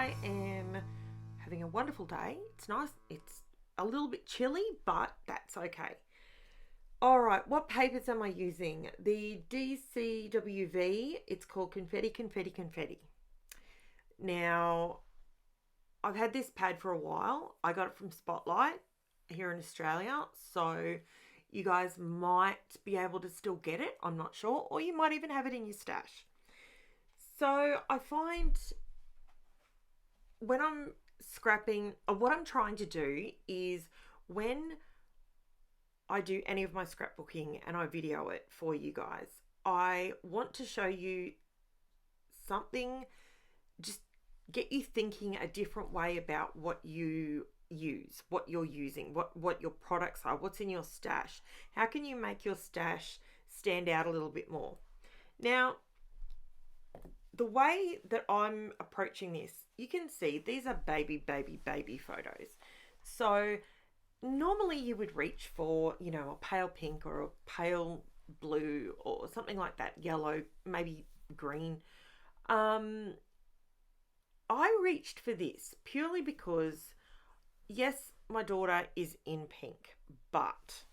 I am having a wonderful day. It's nice. It's a little bit chilly, but that's okay. All right, what papers am I using? The DCWV, it's called Confetti, Confetti, Confetti. Now, I've had this pad for a while. I got it from Spotlight here in Australia, so you guys might be able to still get it. I'm not sure, or you might even have it in your stash. So I find when I'm scrapping, what I'm trying to do is when I do any of my scrapbooking and I video it for you guys, I want to show you something, just get you thinking a different way about what you use, what you're using, what your products are, what's in your stash. How can you make your stash stand out a little bit more? Now, the way that I'm approaching this, you can see these are baby photos. So normally you would reach for, a pale pink or a pale blue or something like that, yellow, maybe green. I reached for this purely because, yes, my daughter is in pink, but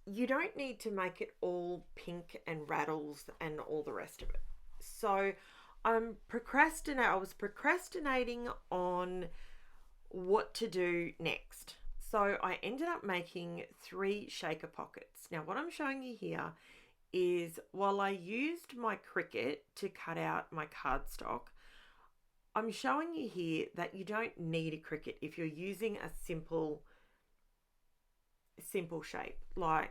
you don't need to make it all pink and rattles and all the rest of it. So I was procrastinating on what to do next. So I ended up making 3 shaker pockets. Now what I'm showing you here is, while I used my Cricut to cut out my cardstock, I'm showing you here that you don't need a Cricut if you're using a simple shape. Like,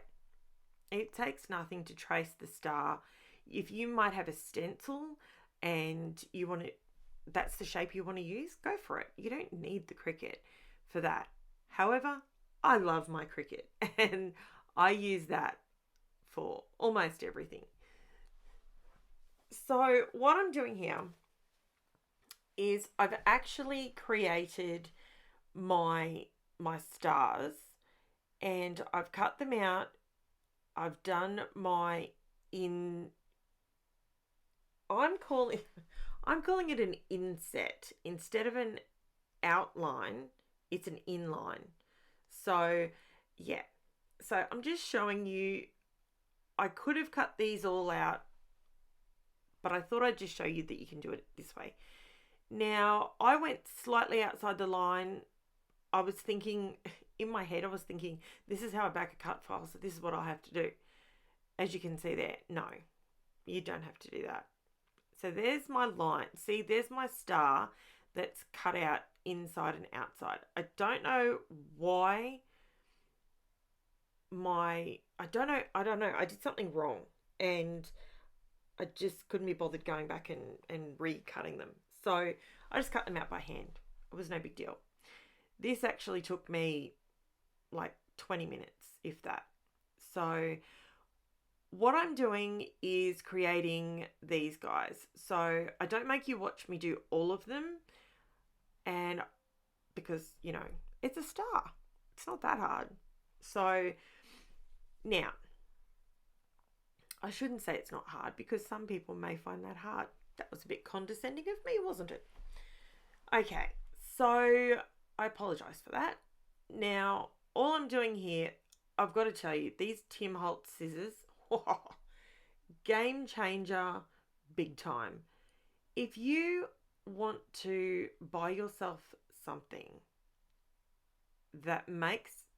it takes nothing to trace the star. If you might have a stencil and you want it, that's the shape you want to use, go for it. You don't need the Cricut for that. However, I love my Cricut and I use that for almost everything. So what I'm doing here is I've actually created my stars and I've cut them out. I've done my I'm calling it an inset. Instead of an outline, it's an inline. So yeah. So I'm just showing you, I could have cut these all out, but I thought I'd just show you that you can do it this way. Now, I went slightly outside the line. I was thinking, in my head, this is how I back a cut file, so this is what I have to do. As you can see there, no, you don't have to do that. So there's my line. See, there's my star that's cut out inside and outside. I don't know why I don't know. I did something wrong and I just couldn't be bothered going back and recutting them. So I just cut them out by hand. It was no big deal. This actually took me like 20 minutes, if that. So what I'm doing is creating these guys. So I don't make you watch me do all of them, and because, it's a star. It's not that hard. So now, I shouldn't say it's not hard because some people may find that hard. That was a bit condescending of me, wasn't it? Okay, so I apologize for that. Now, all I'm doing here, I've got to tell you, these Tim Holtz scissors, game changer, big time. If you want to buy yourself something that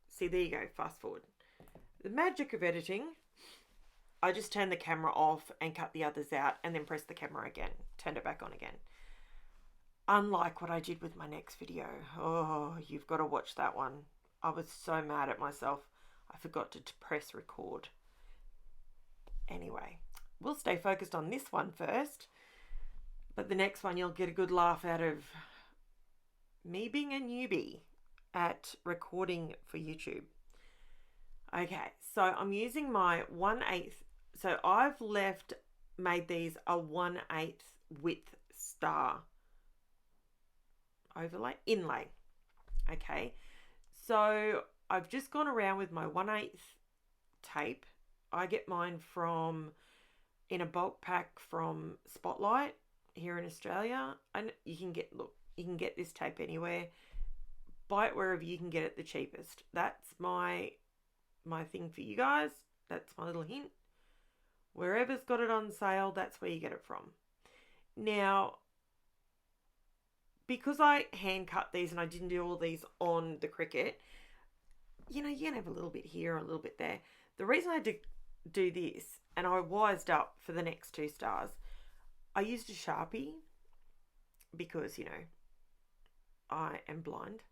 see, there you go, fast forward. The magic of editing, I just turn the camera off and cut the others out and then press the camera again, turn it back on again. Unlike what I did with my next video. Oh, you've got to watch that one. I was so mad at myself. I forgot to press record. Anyway, we'll stay focused on this one first. But the next one, you'll get a good laugh out of me being a newbie at recording for YouTube. Okay, so I'm using my 1/8. So I've made these a 1/8 width star inlay. Okay, so I've just gone around with my 1/8 tape. I get mine in a bulk pack from Spotlight. here in Australia. And you can get this tape anywhere. Buy it wherever you can get it the cheapest. That's my thing for you guys. That's my little hint. Wherever's got it on sale, that's where you get it from. Now, because I hand cut these and I didn't do all these on the Cricut, you can have a little bit here, a little bit there. The reason I do this, and I wised up for the next 2 stars, I used a Sharpie because, I am blind.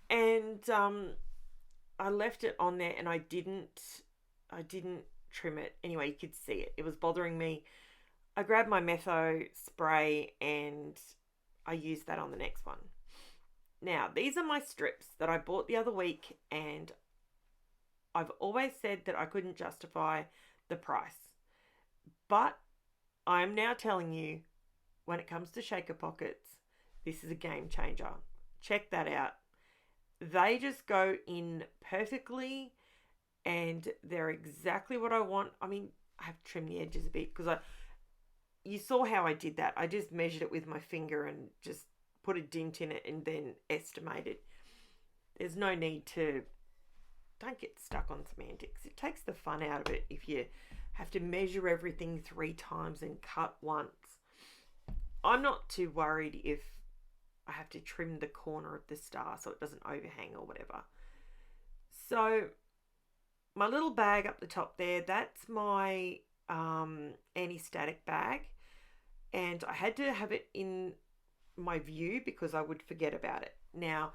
And I left it on there and I didn't trim it. Anyway, you could see it. It was bothering me. I grabbed my Metho spray and I used that on the next one. Now, these are my strips that I bought the other week, and I've always said that I couldn't justify the price. But I'm now telling you, when it comes to shaker pockets, this is a game changer. Check that out. They just go in perfectly, and they're exactly what I want. I mean, I have to trim the edges a bit because you saw how I did that. I just measured it with my finger and just put a dent in it and then estimated. There's no need to, don't get stuck on semantics. It takes the fun out of it if you have to measure everything 3 times and cut once. I'm not too worried if I have to trim the corner of the star so it doesn't overhang or whatever. So my little bag up the top there, that's my anti-static bag, and I had to have it in my view because I would forget about it. Now,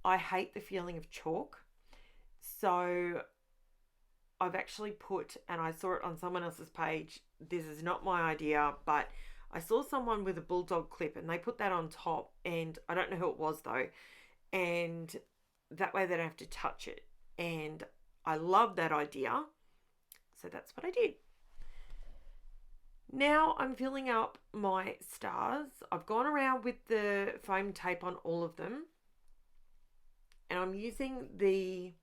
I hate the feeling of chalk, so I've actually put, and I saw it on someone else's page, this is not my idea, but I saw someone with a bulldog clip and they put that on top, and I don't know who it was though, and that way they don't have to touch it, and I love that idea, so that's what I did. Now I'm filling up my stars. I've gone around with the foam tape on all of them, and I'm using the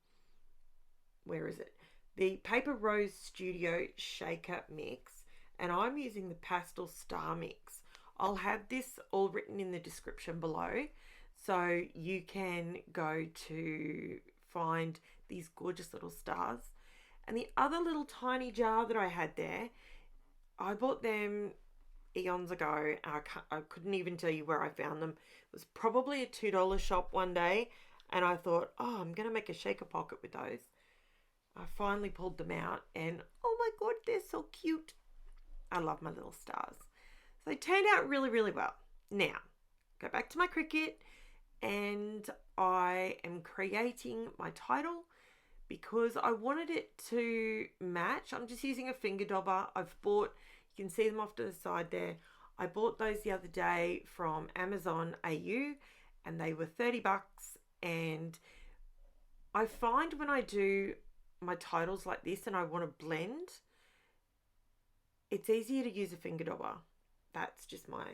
Paper Rose Studio Shaker Mix, and I'm using the Pastel Star Mix. I'll have this all written in the description below, so you can go to find these gorgeous little stars. And the other little tiny jar that I had there, I bought them eons ago. I couldn't even tell you where I found them. It was probably a $2 shop one day, and I thought, oh, I'm going to make a shaker pocket with those. I finally pulled them out, and oh my god, they're so cute. I love my little stars. So they turned out really, really well. Now, go back to my Cricut, and I am creating my title because I wanted it to match. I'm just using a finger dobber. You can see them off to the side there. I bought those the other day from Amazon AU, and they were $30. And I find when I do my titles like this and I want to blend, it's easier to use a finger dobber. That's just my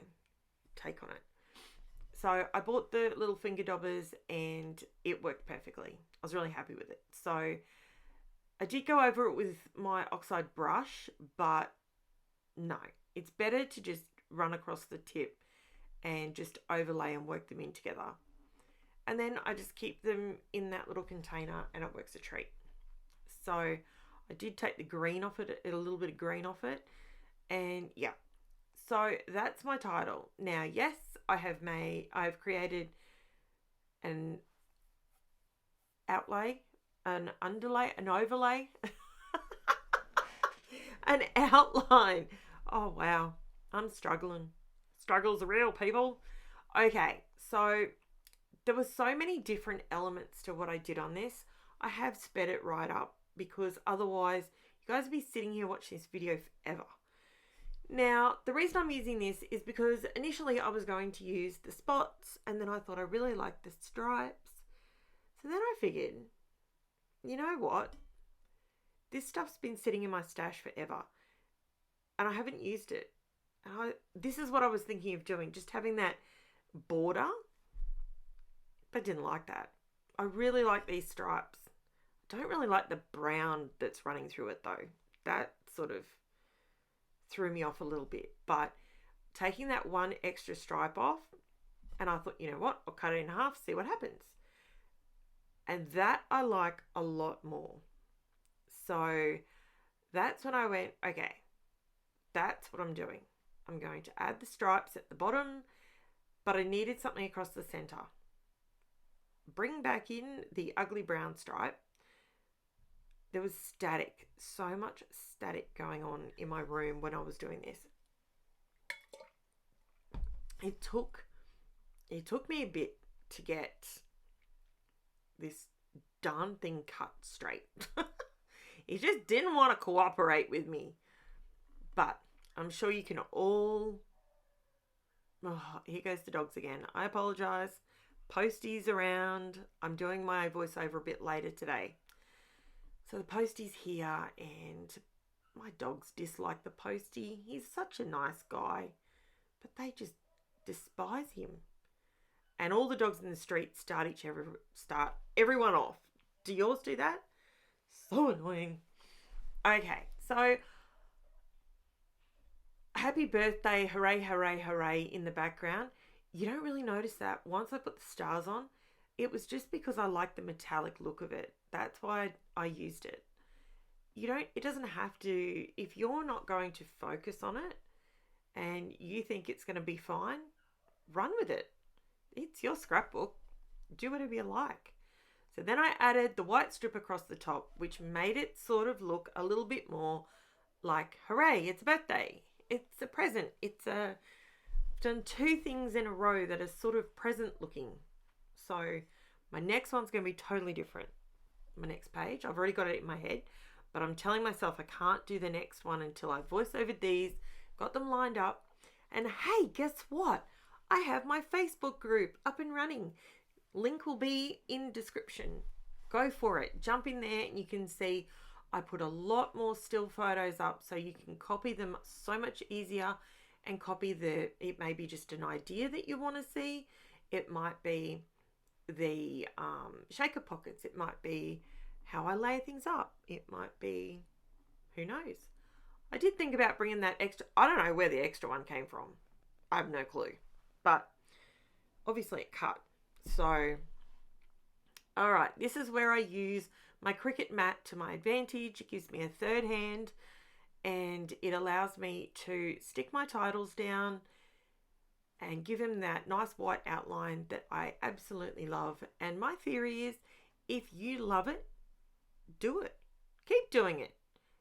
take on it. So I bought the little finger dobbers and it worked perfectly. I was really happy with it. So I did go over it with my Oxide brush, but no, it's better to just run across the tip and just overlay and work them in together. And then I just keep them in that little container and it works a treat. So I did take the green off it, a little bit of green off it. And yeah, so that's my title. Now, yes, I've created an outlay, an underlay, an overlay, an outline. Oh, wow. I'm struggling. Struggles are real, people. Okay, so there were so many different elements to what I did on this. I have sped it right up because otherwise you guys would be sitting here watching this video forever. Now, the reason I'm using this is because initially I was going to use the spots, and then I thought I really liked the stripes. So then I figured, you know what? This stuff's been sitting in my stash forever, and I haven't used it. And this is what I was thinking of doing, just having that border, but I didn't like that. I really like these stripes. I don't really like the brown that's running through it though. That sort of threw me off a little bit, but taking that one extra stripe off, and I thought, you know what, I'll cut it in half, see what happens. And that I like a lot more. So that's when I went, okay, that's what I'm doing. I'm going to add the stripes at the bottom, but I needed something across the center. Bring back in the ugly brown stripe. There was static, so much static going on in my room when I was doing this. It took me a bit to get this darn thing cut straight. It just didn't want to cooperate with me. But I'm sure you can all... Oh, here goes the dogs again. I apologize. Postie's around. I'm doing my voiceover a bit later today. So the Postie's here, and my dogs dislike the Postie. He's such a nice guy, but they just despise him. And all the dogs in the street start everyone off. Do yours do that? So annoying. Okay, so happy birthday, hooray, hooray, hooray in the background. You don't really notice that. Once I put the stars on, it was just because I like the metallic look of it. That's why I used it. It doesn't have to, if you're not going to focus on it and you think it's going to be fine, run with it. It's your scrapbook. Do whatever you like. So then I added the white strip across the top, which made it sort of look a little bit more like, hooray, it's a birthday. It's a present. I've done two things in a row that are sort of present looking. So my next one's going to be totally different. My next page, I've already got it in my head, but I'm telling myself I can't do the next one until I voice over these, got them lined up. And hey, guess what? I have my Facebook group up and running. Link will be in description. Go for it. Jump in there and you can see I put a lot more still photos up so you can copy them so much easier and copy it may be just an idea that you want to see. It might be the shaker pockets. It might be how I lay things up. It might be, who knows? I did think about bringing that extra, I don't know where the extra one came from. I have no clue. But obviously it cut. So, all right, this is where I use my Cricut mat to my advantage. It gives me a third hand and it allows me to stick my titles down and give them that nice white outline that I absolutely love. And my theory is, if you love it, do it. Keep doing it.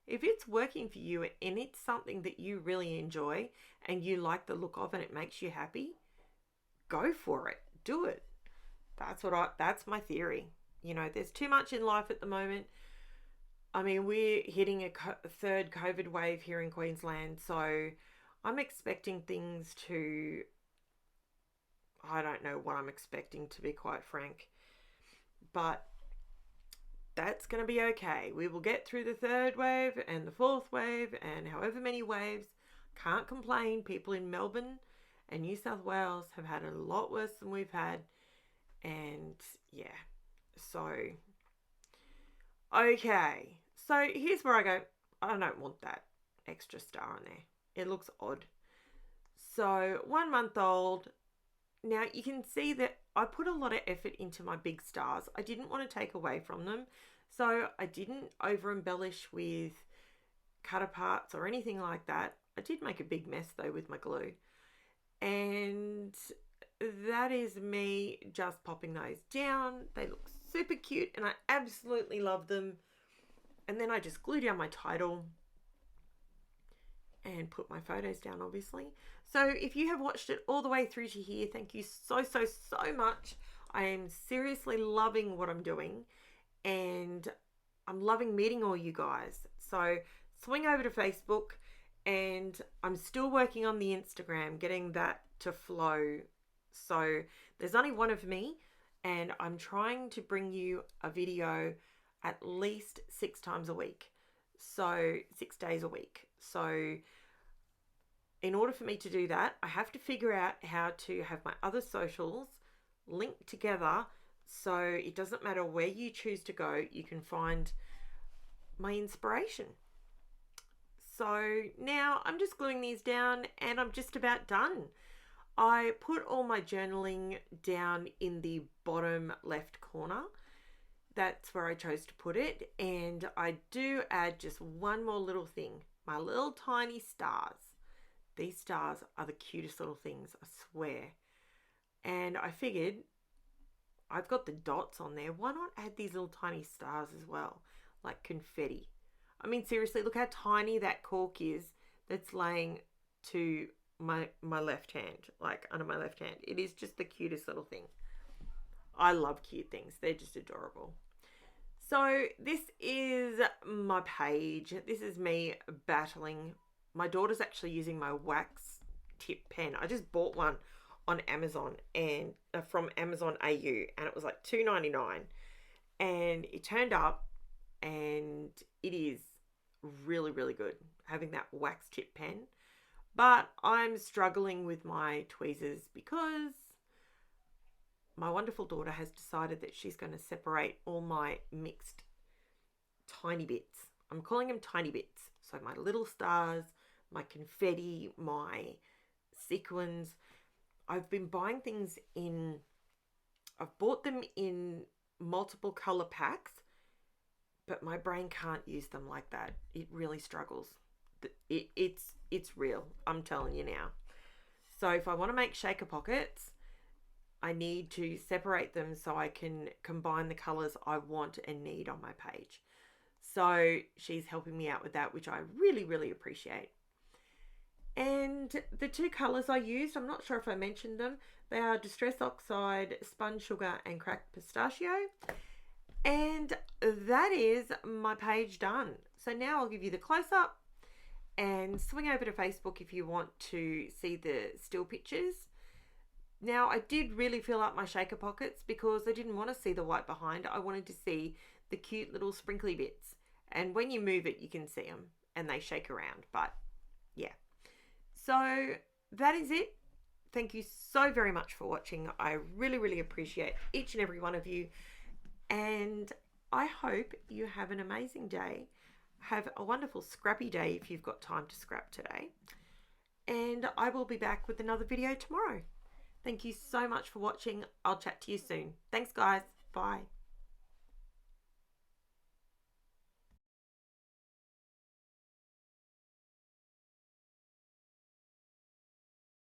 If it's working for you and it's something that you really enjoy and you like the look of and it makes you happy, go for it. Do it. That's my theory. You know, there's too much in life at the moment. I mean, we're hitting a third COVID wave here in Queensland, so I'm expecting things to... I don't know what I'm expecting, to be quite frank. But that's going to be okay. We will get through the third wave and the fourth wave and however many waves. Can't complain. People in Melbourne and New South Wales have had a lot worse than we've had. And yeah, so... Okay, so here's where I go, I don't want that extra star on there. It looks odd. So 1 month old. Now you can see that I put a lot of effort into my big stars. I didn't want to take away from them. So I didn't over embellish with cut aparts or anything like that. I did make a big mess though with my glue. And that is me just popping those down. They look super cute and I absolutely love them. And then I just glue down my title and put my photos down, obviously. So if you have watched it all the way through to here, thank you so much. I am seriously loving what I'm doing and I'm loving meeting all you guys. So swing over to Facebook, and I'm still working on the Instagram, getting that to flow. So there's only one of me, and I'm trying to bring you a video at least 6 times a week. So 6 days a week. So in order for me to do that, I have to figure out how to have my other socials linked together so it doesn't matter where you choose to go, you can find my inspiration. So now I'm just gluing these down and I'm just about done. I put all my journaling down in the bottom left corner. That's where I chose to put it. And I do add just one more little thing, my little tiny stars. These stars are the cutest little things, I swear. And I figured I've got the dots on there. Why not add these little tiny stars as well, like confetti? I mean, seriously, look how tiny that cork is that's laying to my left hand, like under my left hand. It is just the cutest little thing. I love cute things. They're just adorable. So this is my page. This is me battling. My daughter's actually using my wax tip pen. I just bought one on Amazon and from Amazon AU, and it was like $2.99, and it turned up, and it is really good having that wax tip pen. But I'm struggling with my tweezers because my wonderful daughter has decided that she's going to separate all my mixed tiny bits. I'm calling them tiny bits. So my little stars, my confetti, my sequins. I've been buying things in, I've bought them in multiple color packs, but my brain can't use them like that. It really struggles. It's real. I'm telling you now. So if I want to make shaker pockets, I need to separate them so I can combine the colors I want and need on my page. So she's helping me out with that, which I really appreciate. And the two colors I used, I'm not sure if I mentioned them. They are Distress Oxide, Spun Sugar, and Cracked Pistachio. And that is my page done. So now I'll give you the close-up and swing over to Facebook if you want to see the still pictures. Now, I did really fill up my shaker pockets because I didn't want to see the white behind. I wanted to see the cute little sprinkly bits. And when you move it, you can see them and they shake around. But yeah. So that is it. Thank you so very much for watching. I really appreciate each and every one of you. And I hope you have an amazing day. Have a wonderful scrappy day if you've got time to scrap today. And I will be back with another video tomorrow. Thank you so much for watching. I'll chat to you soon. Thanks, guys. Bye.